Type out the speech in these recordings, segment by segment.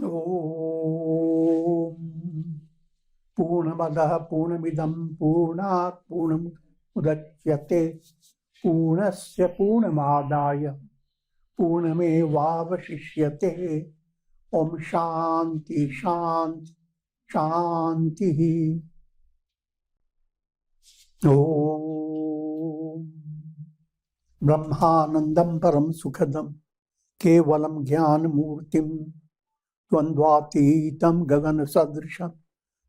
Om Purnamadaha Purnamidam Purnat Purnamudachyate Purnasya Purnamadaya Purnamevavashishyate Om Shanti Shanti Shanti Om Brahmanandam Param Sukhadam Kevalam Jnana Murtim Dvandvatītam Gagana Sadrisham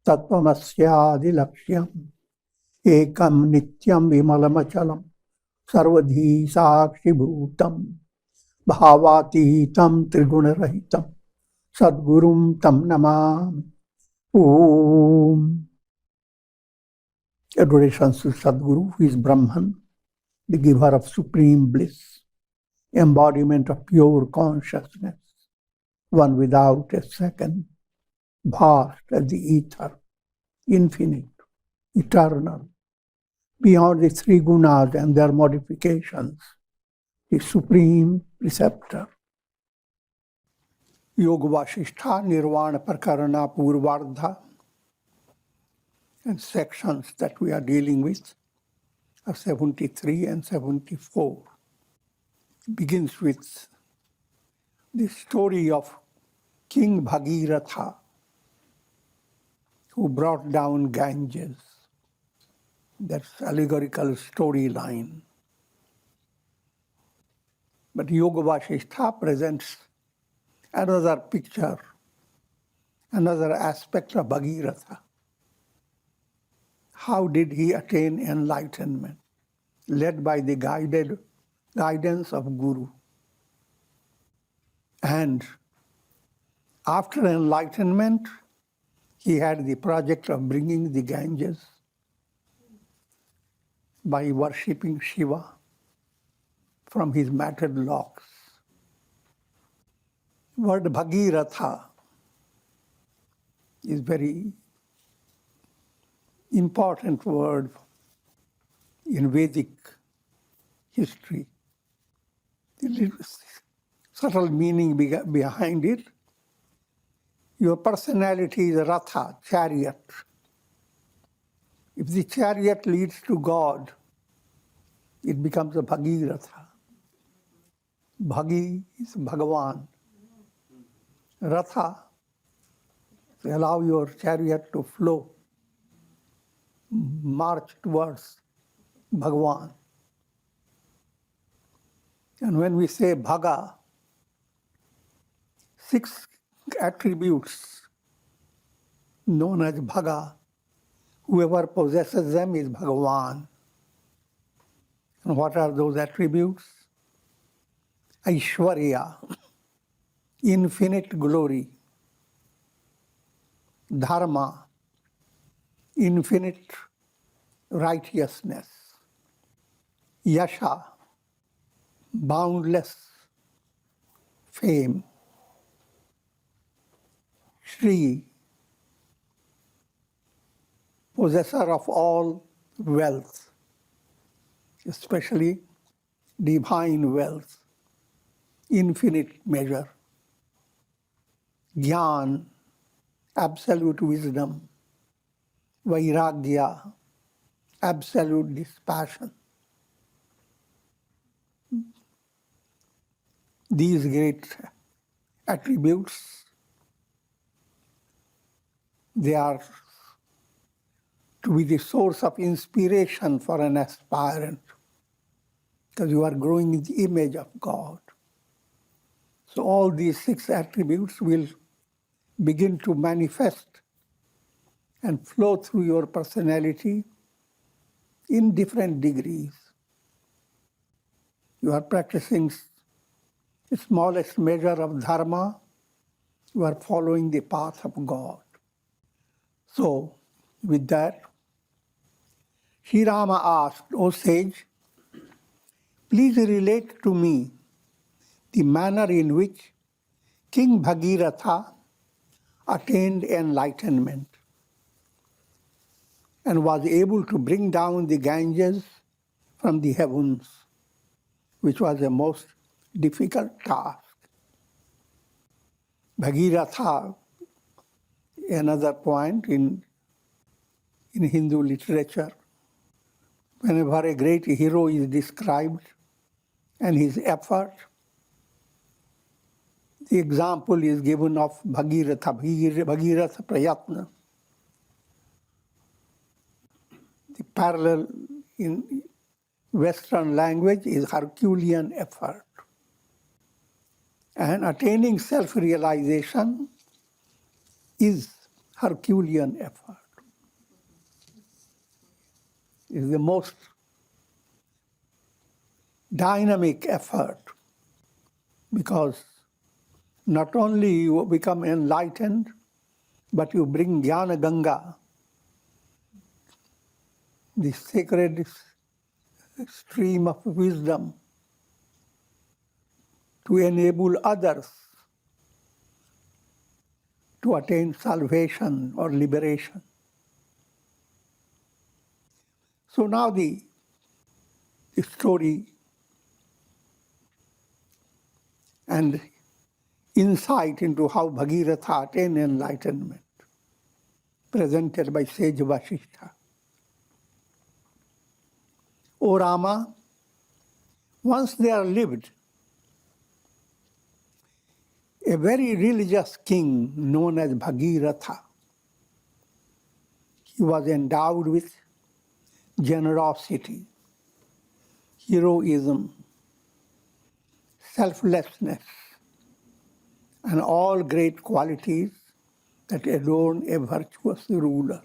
Tattvamasya Laksham Ekam Nityam Vimalamachalam Sarvadhi Sakshi Bhutam Bhavatītam Triguna-rahitam Sadgurum Tam Namami Om. Adorations to Sadguru, who is Brahman, the giver of supreme bliss, embodiment of pure consciousness, one without a second, vast as the ether, infinite, eternal, beyond the three gunas and their modifications, the supreme preceptor. Yoga Vasistha, Nirvana Prakarana Purvārdha, and sections that we are dealing with are 73 and 74. It begins with the story of King Bhagiratha, who brought down Ganges. That's allegorical storyline. But Yoga Vasistha presents another picture, another aspect of Bhagiratha. How did he attain enlightenment? Led by the guidance of Guru. And after enlightenment, he had the project of bringing the Ganges by worshipping Shiva from his matted locks. Word Bhagiratha is very important word in Vedic history. The subtle meaning behind it. Your personality is a ratha, chariot. If the chariot leads to God, it becomes a Bhagiratha. Bhagi is Bhagavan. Ratha, to allow your chariot to flow, march towards Bhagavan. And when we say Bhaga, 6 attributes known as Bhaga, whoever possesses them is Bhagavan. And what are those attributes? Aishwarya, infinite glory. Dharma, infinite righteousness. Yasha, boundless fame. Shri, possessor of all wealth, especially divine wealth, infinite measure. Jnana, absolute wisdom. Vairagya, absolute dispassion. These great attributes, they are to be the source of inspiration for an aspirant, because you are growing in the image of God. So all these 6 attributes will begin to manifest and flow through your personality in different degrees. You are practicing the smallest measure of dharma, you are following the path of God. So, with that, Sri Rama asked, O sage, please relate to me the manner in which King Bhagiratha attained enlightenment and was able to bring down the Ganges from the heavens, which was a most difficult task. Bhagiratha, another point in Hindu literature, whenever a great hero is described and his effort, the example is given of Bhagiratha Prayatna. The parallel in Western language is Herculean effort. And attaining self-realization is Herculean effort. It is the most dynamic effort, because not only you become enlightened, but you bring Jnana Ganga, the sacred stream of wisdom, to enable others to attain salvation or liberation. So now the story and insight into how Bhagirath attained enlightenment, presented by sage Vasistha. O Rama, once there lived a very religious king known as Bhagiratha. He was endowed with generosity, heroism, selflessness, and all great qualities that adorn a virtuous ruler.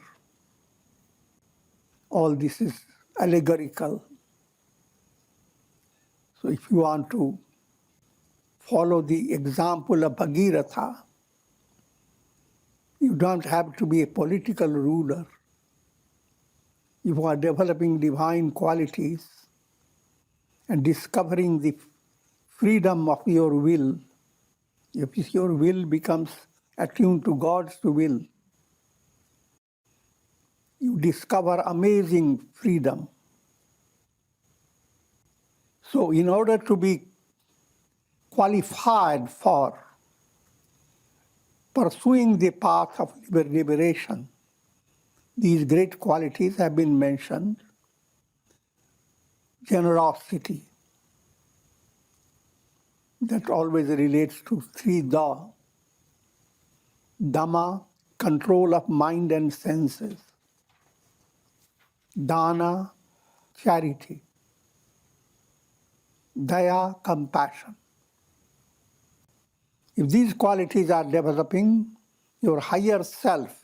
All this is allegorical. So if you want to follow the example of Bhagiratha, you don't have to be a political ruler. You are developing divine qualities and discovering the freedom of your will. If your will becomes attuned to God's will, you discover amazing freedom. So in order to be qualified for pursuing the path of liberation, these great qualities have been mentioned. Generosity, that always relates to three Dha. Dhamma, control of mind and senses. Dana, charity. Daya, compassion. If these qualities are developing, your higher self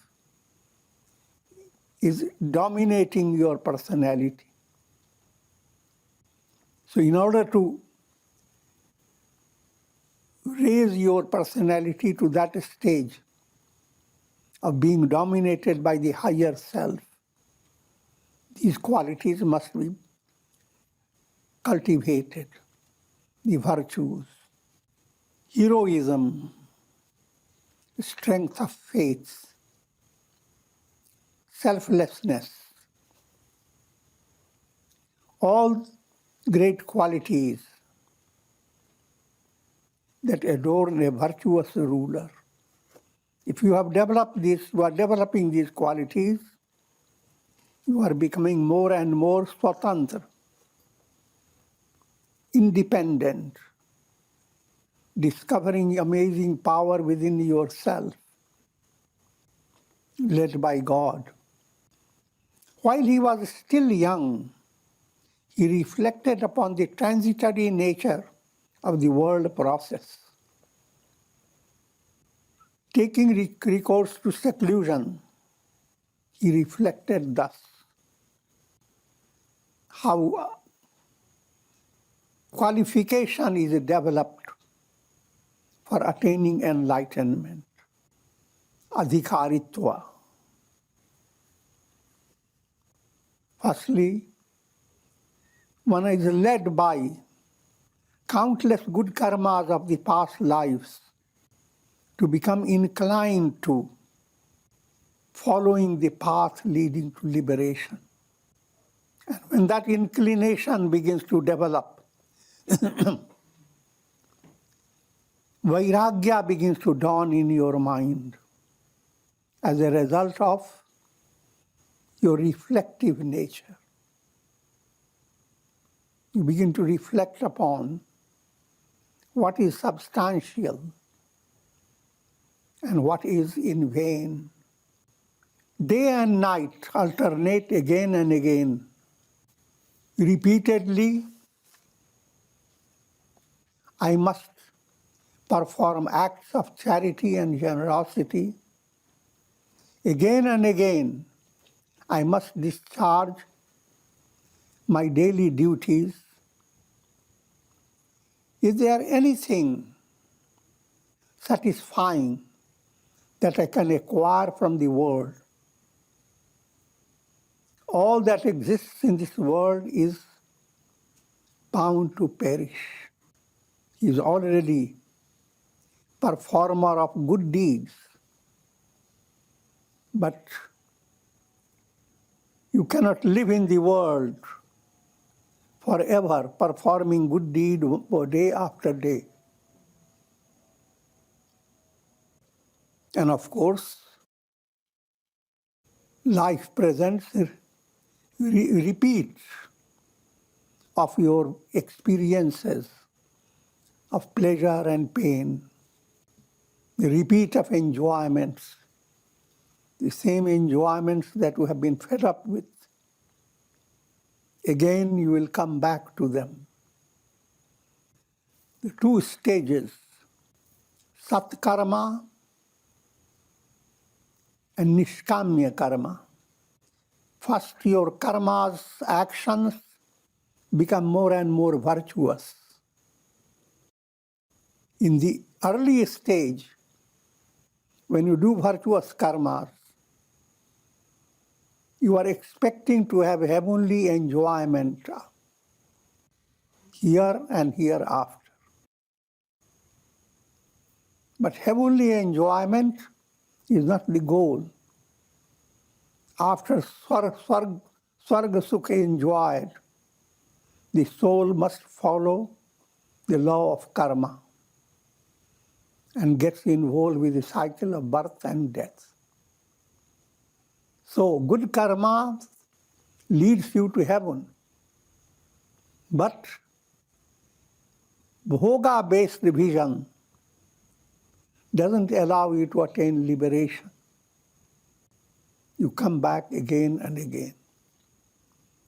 is dominating your personality. So in order to raise your personality to that stage of being dominated by the higher self, these qualities must be cultivated. The virtues, heroism, strength of faith, selflessness, all great qualities that adorn a virtuous ruler. If you have developed this, you are developing these qualities, you are becoming more and more swatantra, independent, discovering amazing power within yourself, led by God. While he was still young, he reflected upon the transitory nature of the world process. Taking recourse to seclusion, he reflected thus how qualification is developed for attaining enlightenment, adhikaritva. Firstly, one is led by countless good karmas of the past lives to become inclined to following the path leading to liberation. And when that inclination begins to develop, Vairagya begins to dawn in your mind as a result of your reflective nature. You begin to reflect upon what is substantial and what is in vain. Day and night alternate again and again. Repeatedly, I must perform acts of charity and generosity. Again and again, I must discharge my daily duties. Is there anything satisfying that I can acquire from the world? All that exists in this world is bound to perish. He is already performer of good deeds, but you cannot live in the world forever performing good deed day after day. And of course, life presents repeats of your experiences of pleasure and pain, the repeat of enjoyments, the same enjoyments that you have been fed up with. Again, you will come back to them. The two stages, Sat Karma and Nishkamya Karma. First, your karmas, actions, become more and more virtuous. In the early stage, when you do virtuous karmas, you are expecting to have heavenly enjoyment here and hereafter. But heavenly enjoyment is not the goal. After Swarga Sukha enjoyed, the soul must follow the law of karma and gets involved with the cycle of birth and death. So good karma leads you to heaven. But bhoga-based vision doesn't allow you to attain liberation. You come back again and again.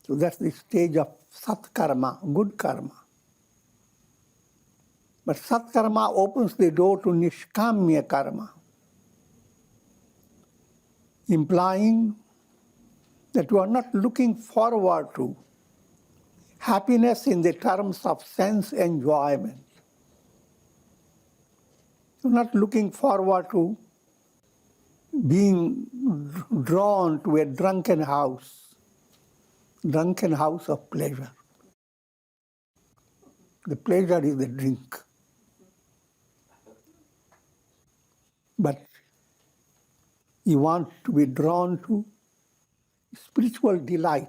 So that's the stage of sat karma, good karma. But sat karma opens the door to nishkamya karma, implying that you are not looking forward to happiness in the terms of sense enjoyment. You're not looking forward to being drawn to a drunken house of pleasure. The pleasure is the drink. But you want to be drawn to spiritual delight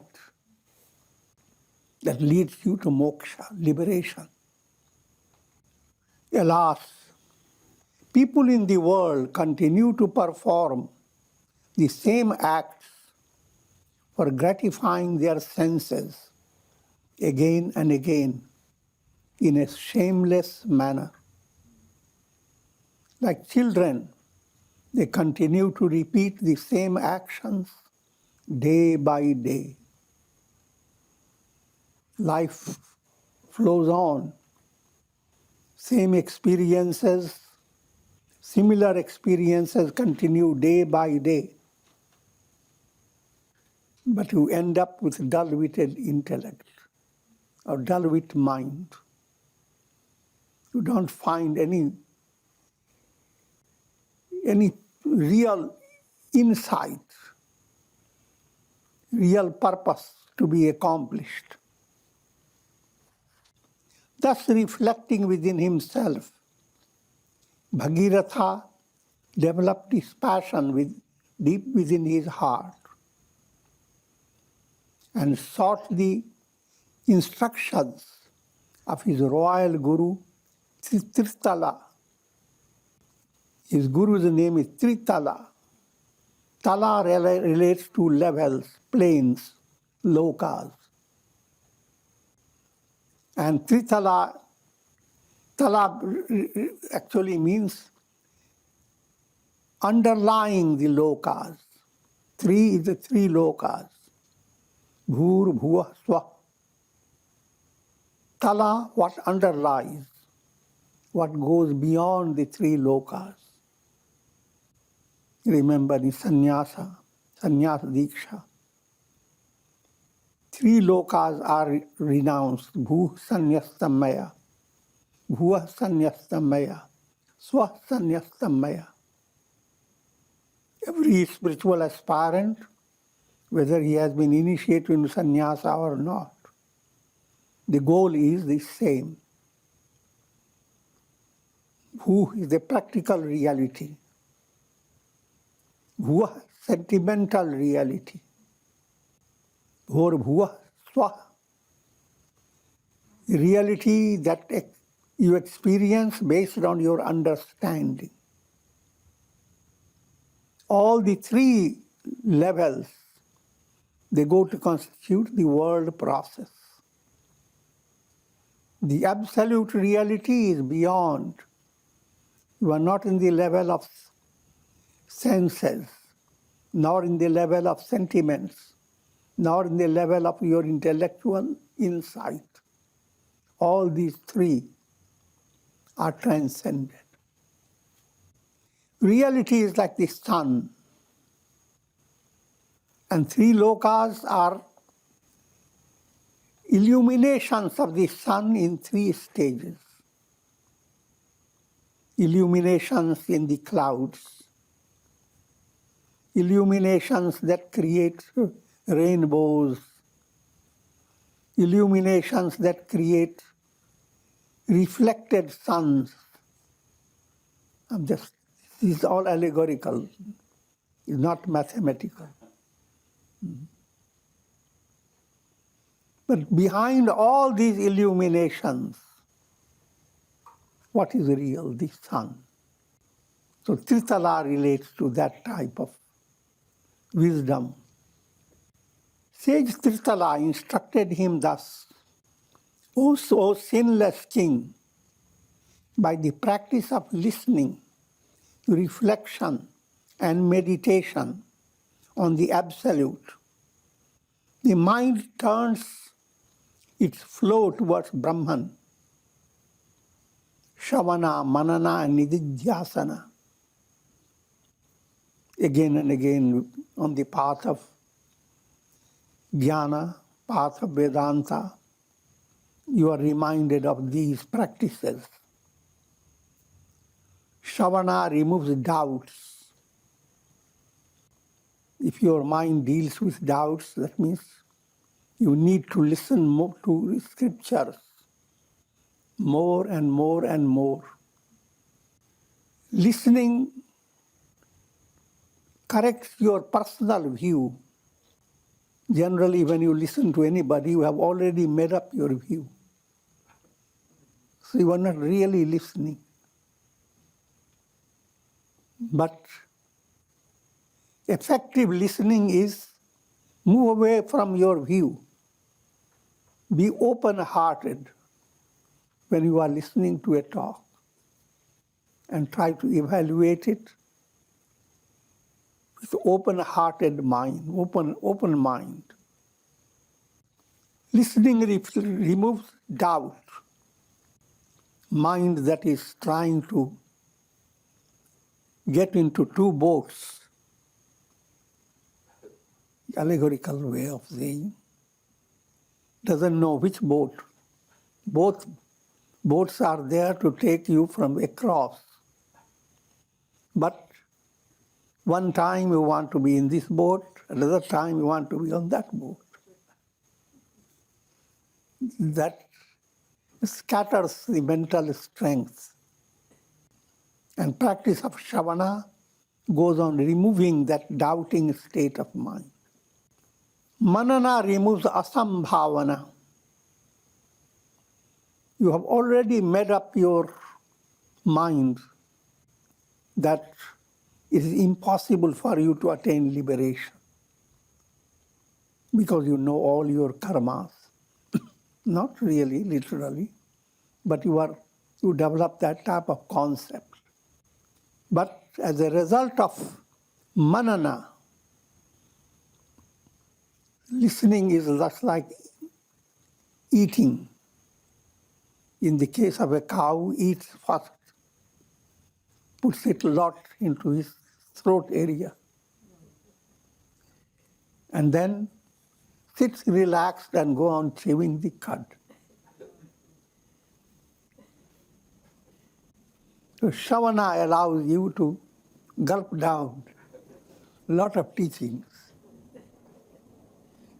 that leads you to moksha, liberation. Alas, people in the world continue to perform the same acts for gratifying their senses again and again in a shameless manner. Like children, they continue to repeat the same actions day by day. Life flows on. Same experiences, similar experiences continue day by day. But you end up with dull-witted intellect or dull-wit mind. You don't find any real insight, real purpose to be accomplished. Thus, reflecting within himself, Bhagiratha developed his passion deep within his heart and sought the instructions of his royal guru, Tirthala, His guru's name is Tritala. Tala relates to levels, planes, lokas. And Tritala, Tala actually means underlying the lokas. Three is the three lokas. Bhur, bhuva, swa. Tala, what underlies, what goes beyond the three lokas. Remember the sannyasa diksha. Three lokas are renounced. Bhu sanyastamaya, bhuva sanyastamaya, swa sanyastamaya. Every spiritual aspirant, whether he has been initiated into sannyasa or not, the goal is the same. Bhu is the practical reality. Bhuva, sentimental reality. Bhur bhuva swa, the reality that you experience based on your understanding. All the three levels, they go to constitute the world process. The absolute reality is beyond. You are not in the level of senses, nor in the level of sentiments, nor in the level of your intellectual insight. All these three are transcended. Reality is like the sun, and three lokas are illuminations of the sun in three stages. Illuminations in the clouds, illuminations that create rainbows, illuminations that create reflected suns. This is all allegorical, it's not mathematical. But behind all these illuminations, what is real? The sun. So Tritala relates to that type of wisdom. Sage Tritala instructed him thus, O sinless king, by the practice of listening, reflection, and meditation on the Absolute, the mind turns its flow towards Brahman, Shavana, Manana, and Nididhyasana. Again and again on the path of Jnana, path of Vedanta, you are reminded of these practices. Shavana removes doubts. If your mind deals with doubts, that means you need to listen more to scriptures, more and more and more. Listening corrects your personal view. Generally, when you listen to anybody, you have already made up your view. So you are not really listening. But effective listening is move away from your view. Be open-hearted when you are listening to a talk and try to evaluate it with open-hearted mind, open mind. Listening removes doubt. Mind that is trying to get into two boats, allegorical way of saying, doesn't know which boat. Both boats are there to take you from across. But one time you want to be in this boat, another time you want to be on that boat. That scatters the mental strength. And practice of Shavana goes on removing that doubting state of mind. Manana removes asambhavana. You have already made up your mind. that it is impossible for you to attain liberation because you know all your karmas. Not really, literally, but you develop that type of concept. But as a result of manana, listening is just like eating. In the case of a cow, eats first, puts it a lot into his throat area, and then sits relaxed and go on chewing the cud. So Shavana allows you to gulp down a lot of teachings.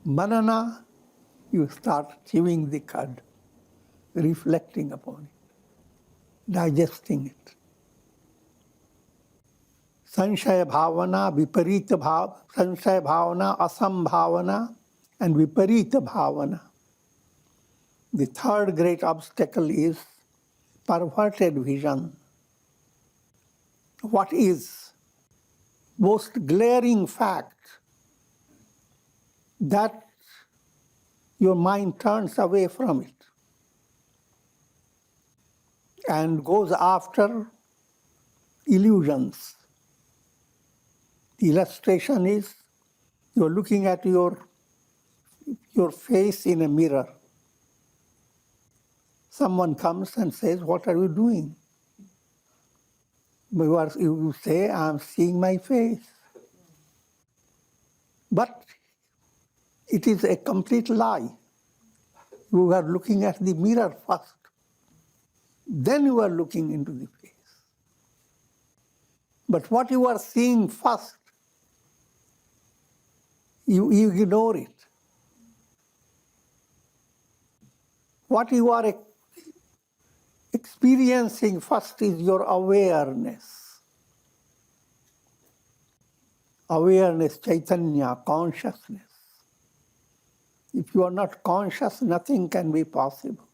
Manana, you start chewing the cud, reflecting upon it, digesting it. Sanshaya bhavana, viparita bhavana, sanshaya bhavana, asambhavana, and viparita bhavana. The third great obstacle is perverted vision. What is most glaring fact that your mind turns away from it and goes after illusions. The illustration is you're looking at your face in a mirror. Someone comes and says, "What are you doing?" You say, "I'm seeing my face." But it is a complete lie. You are looking at the mirror first. Then you are looking into the face. But what you are seeing first, you ignore it. What you are experiencing first is your awareness. Awareness, Chaitanya, consciousness. If you are not conscious, nothing can be possible.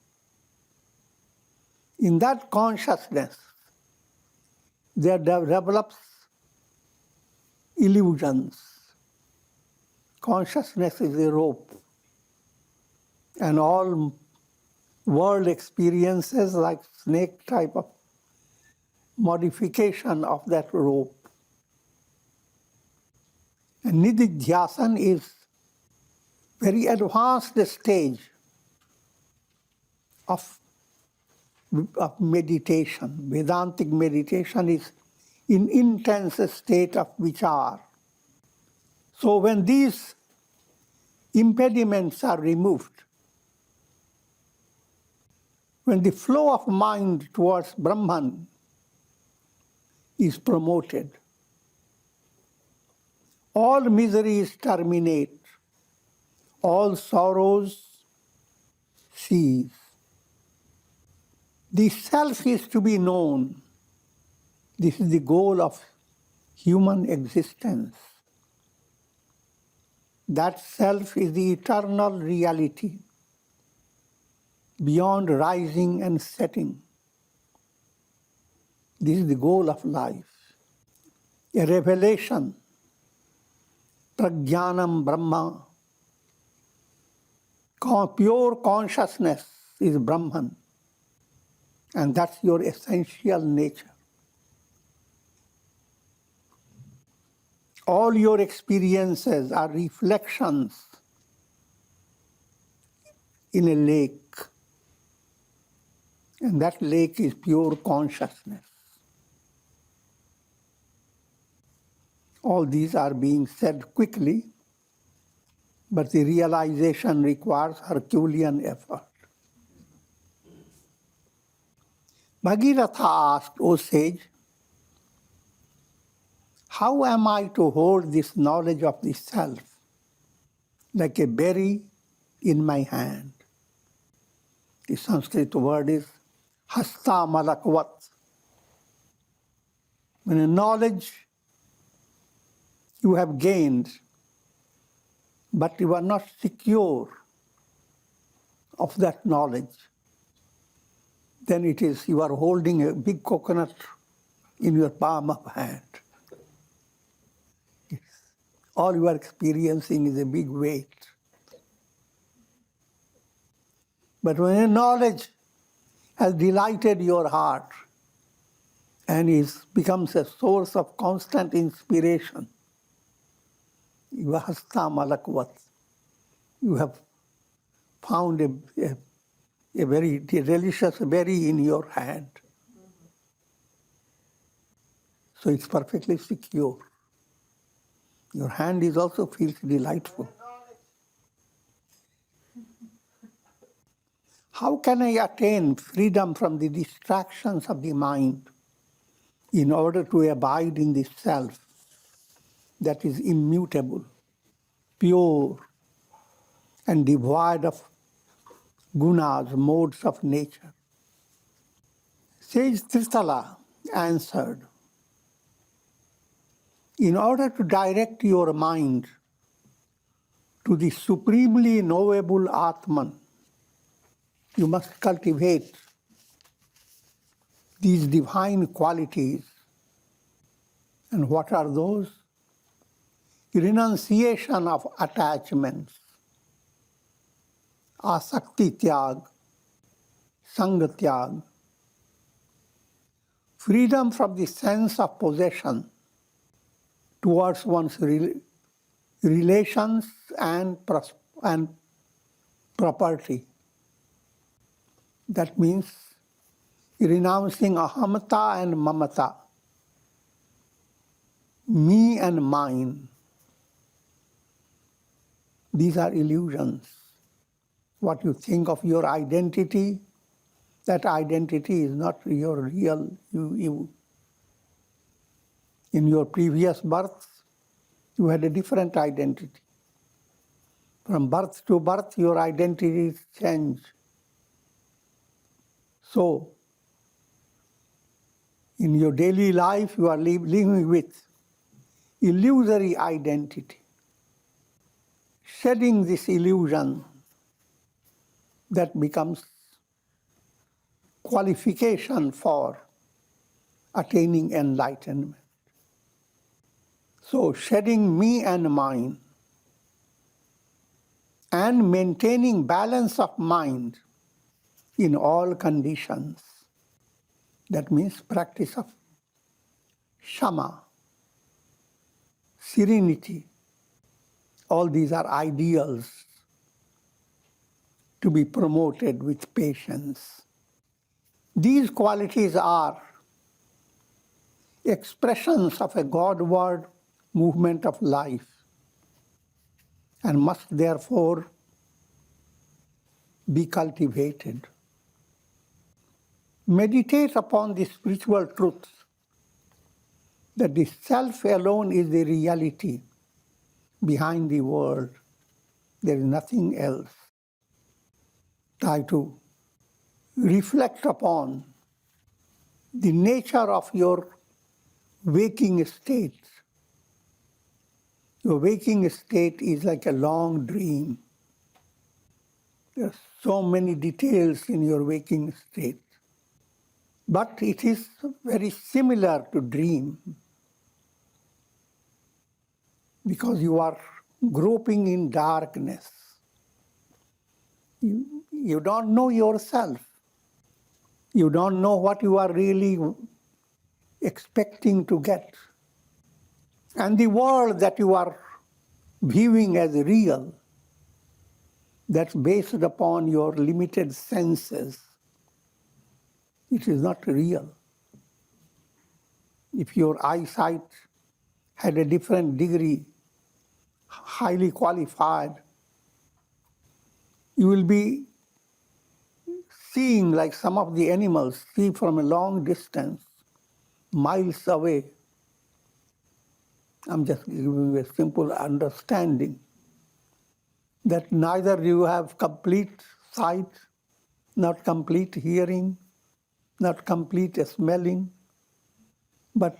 In that consciousness, there develops illusions. Consciousness is a rope, and all world experiences like snake type of modification of that rope. And nididhyasan is very advanced stage of meditation. Vedantic meditation is in intense state of vichar. So when these impediments are removed, when the flow of mind towards Brahman is promoted, all miseries terminate, all sorrows cease. The self is to be known. This is the goal of human existence. That self is the eternal reality, beyond rising and setting. This is the goal of life. A revelation, prajnanam Brahma. Pure consciousness is Brahman, and that's your essential nature. All your experiences are reflections in a lake, and that lake is pure consciousness. All these are being said quickly, but the realization requires Herculean effort. Bhagirath asked, "O sage, how am I to hold this knowledge of the self like a berry in my hand?" The Sanskrit word is hasta malakvat. When a knowledge you have gained, but you are not secure of that knowledge, then it is you are holding a big coconut in your palm of hand. All you are experiencing is a big weight. But when your knowledge has delighted your heart and becomes a source of constant inspiration, Vasistha Malakvat, you have found a very delicious berry in your hand. So it's perfectly secure. Your hand is also feels delightful. How can I attain freedom from the distractions of the mind in order to abide in the self that is immutable, pure, and devoid of gunas, modes of nature? Sage Tritala answered, in order to direct your mind to the supremely knowable Atman, you must cultivate these divine qualities. And what are those? Renunciation of attachments, asakti tyag, sanga tyag, freedom from the sense of possession towards one's relations and property. That means renouncing ahamata and mamata, me and mine. These are illusions. What you think of your identity, that identity is not your real you. In your previous birth, you had a different identity. From birth to birth, your identities change. So, in your daily life, you are living with illusory identity. Shedding this illusion, that becomes qualification for attaining enlightenment. So, shedding me and mine and maintaining balance of mind in all conditions. That means practice of shama, serenity. All these are ideals to be promoted with patience. These qualities are expressions of a Godward movement of life and must therefore be cultivated. Meditate upon the spiritual truth that the self alone is the reality behind the world. There is nothing else. Try to reflect upon the nature of your waking state. Your waking state is like a long dream. There are so many details in your waking state. But it is very similar to dream because you are groping in darkness. You don't know yourself. You don't know what you are really expecting to get. And the world that you are viewing as real, that's based upon your limited senses, it is not real. If your eyesight had a different degree, highly qualified, you will be seeing like some of the animals see from a long distance, miles away. I'm just giving a simple understanding that neither you have complete sight, not complete hearing, not complete smelling, but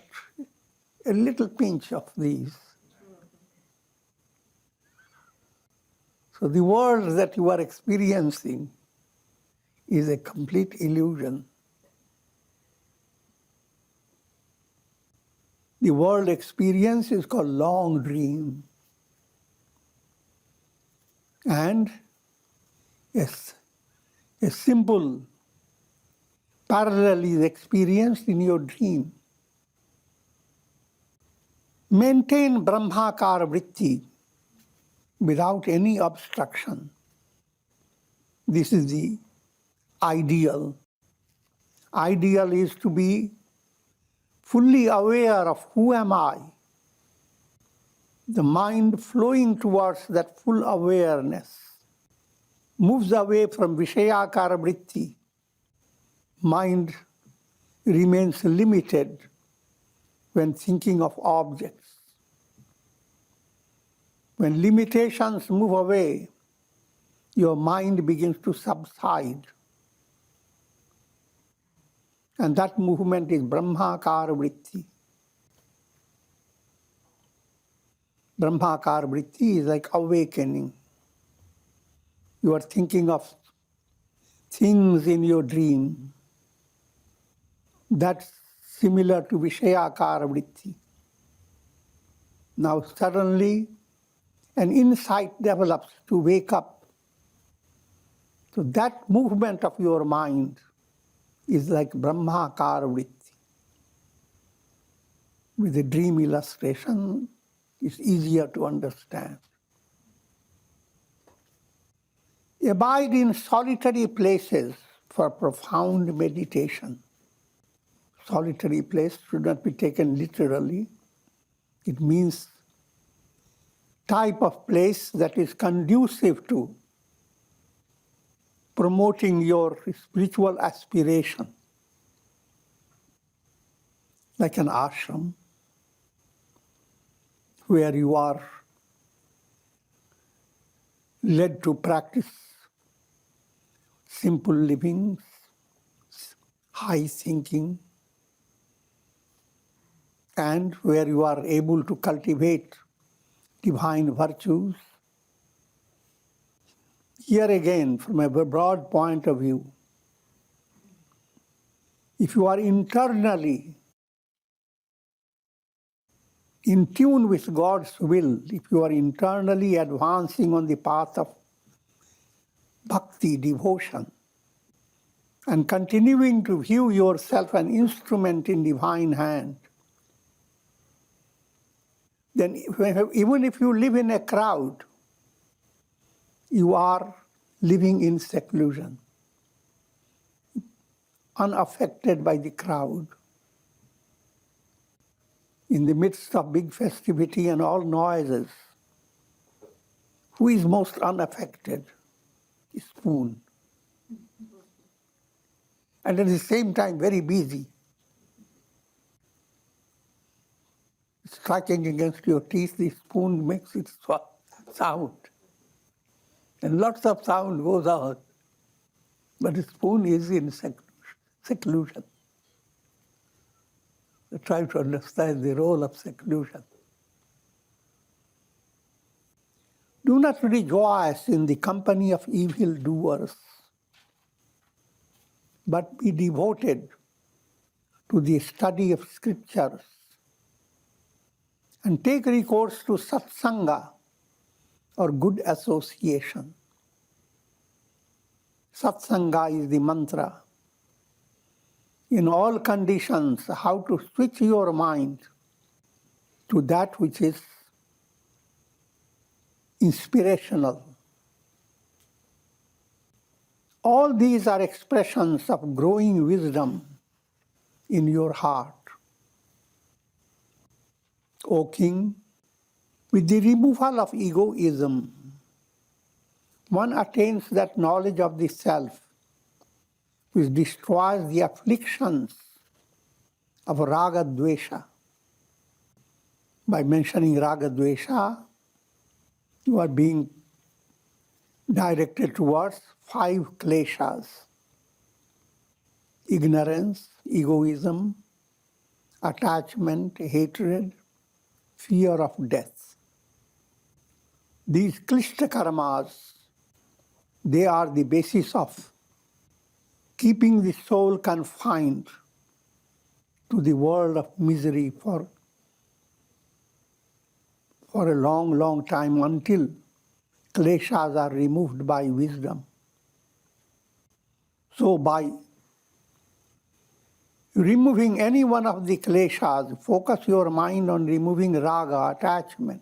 a little pinch of these. So the world that you are experiencing is a complete illusion. the world experience is called long dream. And yes, a simple parallel is experienced in your dream. Maintain Brahmakara Vritti without any obstruction. This is the ideal. Ideal is to be fully aware of who am I. The mind flowing towards that full awareness moves away from Vishayakara Vritti. Mind remains limited when thinking of objects. When limitations move away, your mind begins to subside. And that movement is Brahmakara Vritti. Brahmakara Vritti is like awakening. You are thinking of things in your dream. That's similar to Vishayakara Vritti. Now suddenly an insight develops to wake up. So that movement of your mind is like Brahmakara Vritti. With the dream illustration, it's easier to understand. Abide in solitary places for profound meditation. Solitary place should not be taken literally. It means type of place that is conducive to promoting your spiritual aspiration, like an ashram, where you are led to practice simple living, high thinking, and where you are able to cultivate divine virtues. Here again, from a broad point of view, if you are internally in tune with God's will, if you are internally advancing on the path of bhakti, devotion, and continuing to view yourself an instrument in divine hand, then even if you live in a crowd, you are living in seclusion, unaffected by the crowd. In the midst of big festivity and all noises, who is most unaffected? The spoon. And at the same time, very busy. Striking against your teeth, the spoon makes its sound. And lots of sound goes out. But the spoon is in seclusion. So try to understand the role of seclusion. Do not rejoice in the company of evildoers, but be devoted to the study of scriptures and take recourse to satsanga, or good association. Satsanga is the mantra. In all conditions, how to switch your mind to that which is inspirational. All these are expressions of growing wisdom in your heart. O King, with the removal of egoism, one attains that knowledge of the self which destroys the afflictions of raga dvesha. By mentioning raga dvesha, you are being directed towards 5 kleshas: ignorance, egoism, attachment, hatred, fear of death. These klishta karmas, they are the basis of keeping the soul confined to the world of misery for for a long, long time until kleshas are removed by wisdom. So by removing any one of the kleshas, focus your mind on removing raga, attachment.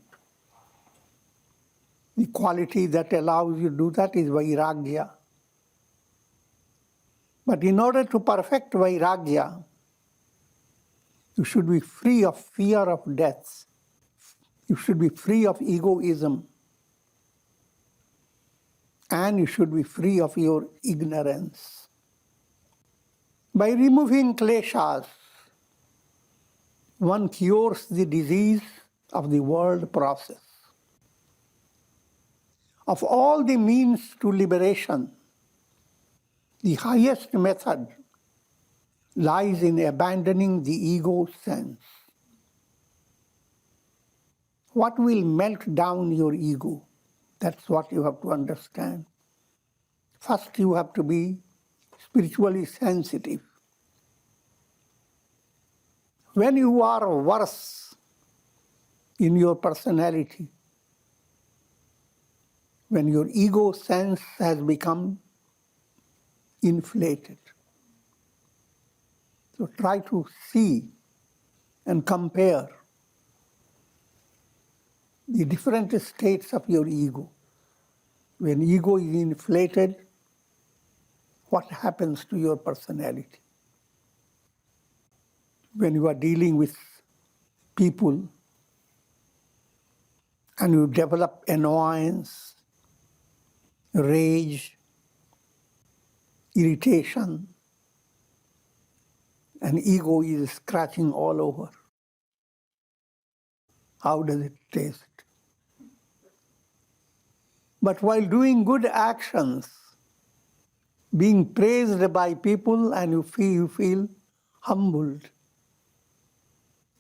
The quality that allows you to do that is vairagya. But in order to perfect vairagya, you should be free of fear of death. You should be free of egoism. And you should be free of your ignorance. By removing kleshas, one cures the disease of the world process. Of all the means to liberation, the highest method lies in abandoning the ego sense. What will melt down your ego? That's what you have to understand. First, you have to be spiritually sensitive. When you are worse in your personality, when your ego sense has become inflated. So try to see and compare the different states of your ego. When ego is inflated, what happens to your personality? When you are dealing with people and you develop annoyance, rage, irritation, and ego is scratching all over. How does it taste? But while doing good actions, being praised by people, and you feel humbled,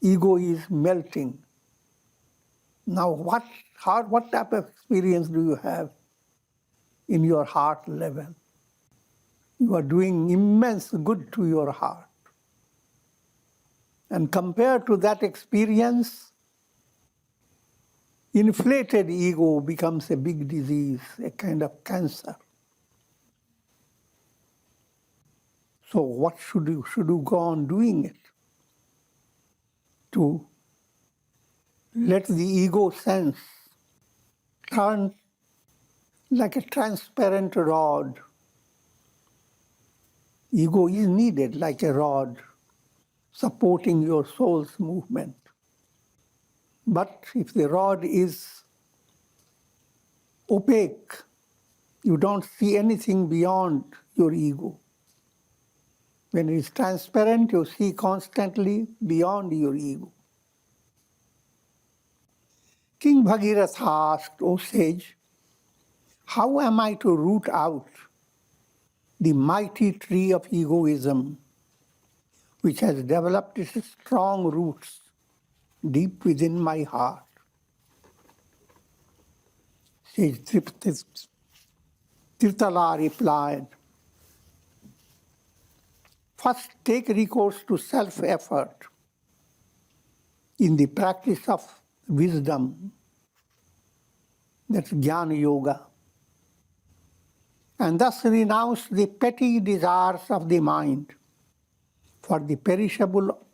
ego is melting. Now what type of experience do you have in your heart level? You are doing immense good to your heart. And compared to that experience, inflated ego becomes a big disease, a kind of cancer. So what should you go on doing it? To let the ego sense turn like a transparent rod. Ego is needed like a rod supporting your soul's movement. But if the rod is opaque, you don't see anything beyond your ego. When it is transparent, you see constantly beyond your ego. King Bhagiratha asked, O sage, how am I to root out the mighty tree of egoism which has developed its strong roots deep within my heart? Sage Tirthala replied, first take recourse to self-effort in the practice of wisdom, that's Jnana Yoga, and thus renounce the petty desires of the mind for the perishable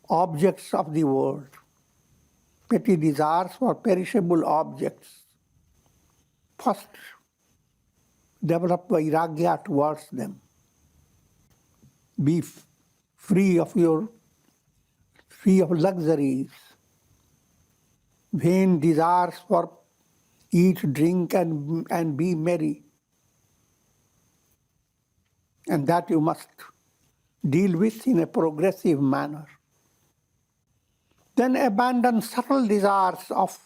objects of the world. Petty desires for perishable objects. First, develop vairagya towards them. Be free of luxuries, vain desires for eat, drink, and be merry. And that you must deal with in a progressive manner. Then abandon subtle desires of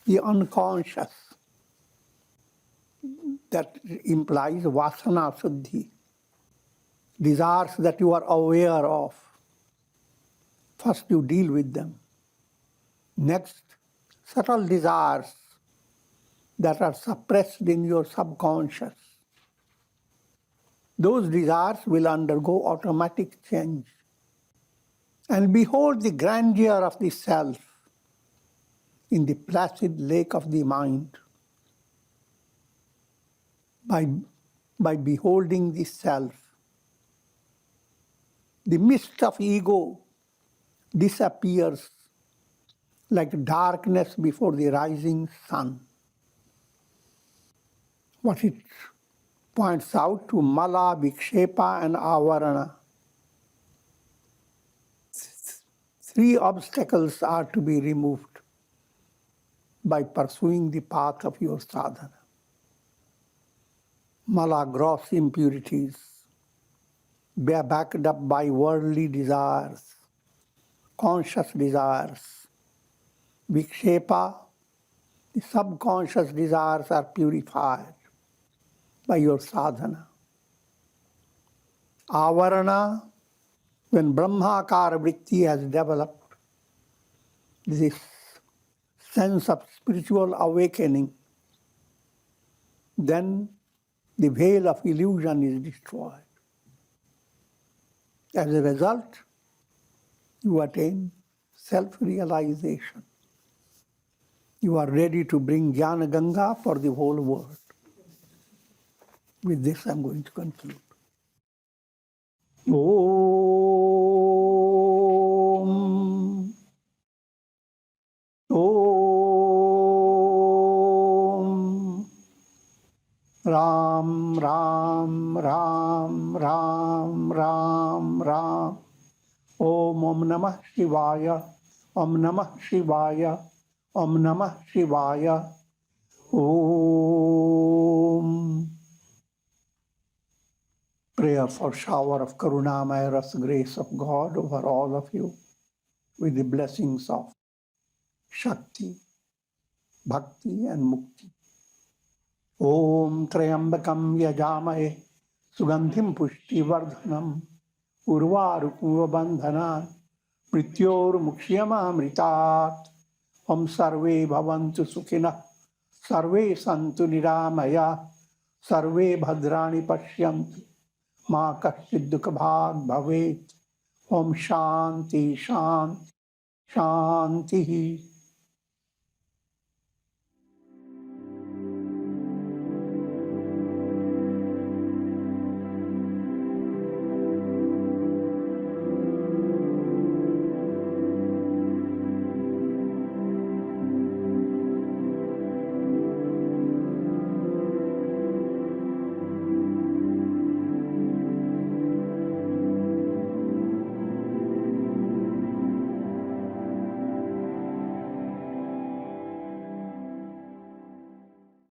the unconscious. That implies vasana suddhi. Desires that you are aware of. First you deal with them. Next, subtle desires that are suppressed in your subconscious. Those desires will undergo automatic change. And behold the grandeur of the self. in the placid lake of the mind by beholding the self. The mist of ego disappears like darkness before the rising sun. What it points out to mala, vikshepa, and avarana. Three obstacles are to be removed by pursuing the path of your sadhana. Mala, gross impurities, backed up by worldly desires, conscious desires. Vikshepa, the subconscious desires are purified by your sadhana. Avarana, when Brahmakara vritti has developed, this sense of spiritual awakening, then the veil of illusion is destroyed. As a result, you attain self-realization. You are ready to bring Jnana Ganga for the whole world. With this, I'm going to conclude. Om. Om. Ram, Ram, Ram, Ram, Ram, Ram. Om Namah Shivaya. Om Namah Shivaya. Om Namah Shivaya. Om. Prayer for shower of Karunamaya Rasa grace of God over all of you with the blessings of Shakti, Bhakti and Mukti. Om Trayambakam Yajamaye Sugandhim Pushti Vardhanam Urvarukuva Bandhanan Mrityor Mukshyamamritat. Om Sarve Bhavantu Sukhina Sarve Santu Niramaya Sarve Bhadrani Pashyantu Ma Kaschid Dukha Bhag Bhavet. Om Shanti Shanti Shanti.